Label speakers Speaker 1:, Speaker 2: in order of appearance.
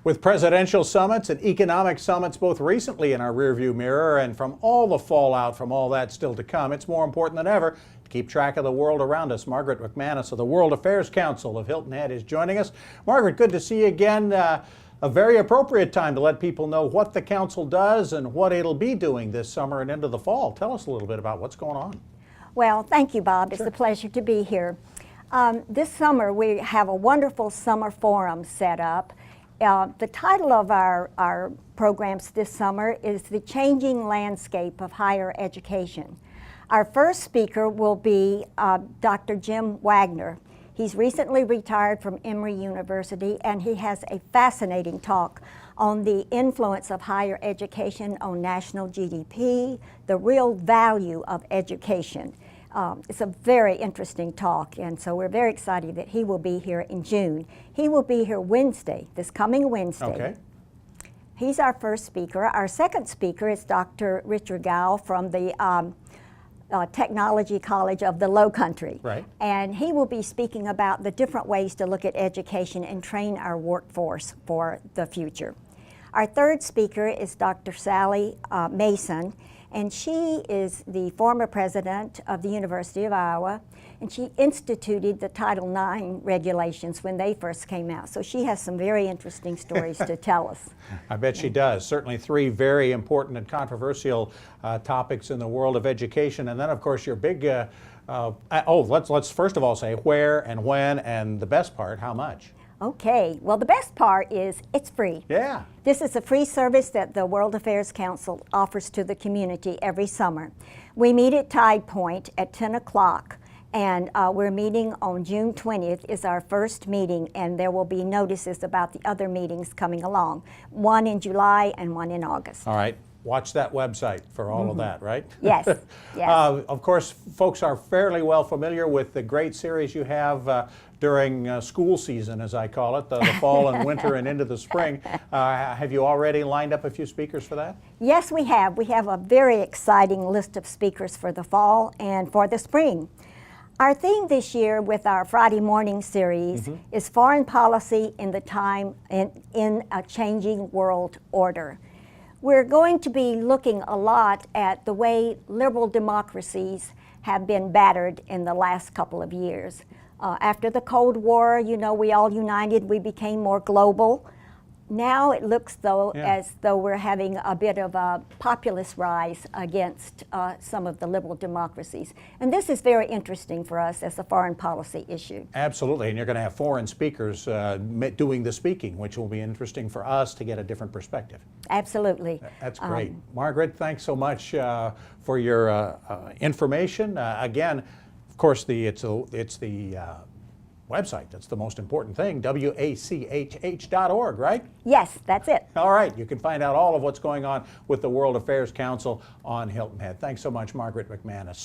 Speaker 1: With presidential summits and economic summits both recently in our rearview mirror and from all the fallout from all that still to come, it's more important than ever to keep track of the world around us. Margaret McManus of the World Affairs Council of Hilton Head is joining us. Margaret, good to see you again. A very appropriate time to let people know what the council does and what it'll be doing this summer and into the fall. Tell us a little bit about what's going on.
Speaker 2: Well, thank you, Bob. It's
Speaker 1: Sure.
Speaker 2: a pleasure to be here. This summer we have a wonderful summer forum set up. The title of our programs this summer is The Changing Landscape of Higher Education. Our first speaker will be Dr. Jim Wagner. He's recently retired from Emory University, and he has a fascinating talk on the influence of higher education on national GDP, the real value of education. It's a very interesting talk, and so we're very excited that he will be here in June. He will be here Wednesday, this coming Wednesday.
Speaker 1: Okay.
Speaker 2: He's our first speaker. Our second speaker is Dr. Richard Gow from the Technology College of the Low Country.
Speaker 1: Right.
Speaker 2: And he will be speaking about the different ways to look at education and train our workforce for the future. Our third speaker is Dr. Sally Mason, and she is the former president of the University of Iowa, and she instituted the Title IX regulations when they first came out. So she has some very interesting stories to tell us.
Speaker 1: I bet she does. Certainly three very important and controversial topics in the world of education. And then, of course, your big, let's first of all say where and when, and the best part, how much?
Speaker 2: Okay, well, the best part is it's free.
Speaker 1: Yeah.
Speaker 2: This is a free service that the World Affairs Council offers to the community every summer. We meet at Tide Point at 10 o'clock, and we're meeting on June 20th is our first meeting, and there will be notices about the other meetings coming along, one in July and one in August.
Speaker 1: All right. Watch that website for all of that, right?
Speaker 2: Yes, yes.
Speaker 1: Of course, folks are fairly well familiar with the great series you have during school season, as I call it, the fall and winter and into the spring. Have you already lined up a few speakers for that?
Speaker 2: Yes, we have. We have a very exciting list of speakers for the fall and for the spring. Our theme this year with our Friday morning series is Foreign Policy in the Time in a Changing World Order. We're going to be looking a lot at the way liberal democracies have been battered in the last couple of years. After the Cold War, you know, we all united, we became more global. Now it looks as though we're having a bit of a populist rise against some of the liberal democracies. And this is very interesting for us as a foreign policy issue.
Speaker 1: Absolutely, and you're going to have foreign speakers doing the speaking, which will be interesting for us to get a different perspective.
Speaker 2: Absolutely.
Speaker 1: That's great. Margaret, thanks so much for your information. Again, of course, it's the website that's the most important thing, WHHH.org, right?
Speaker 2: Yes, that's it.
Speaker 1: All right, you can find out all of what's going on with the World Affairs Council on Hilton Head. Thanks so much, Margaret McManus.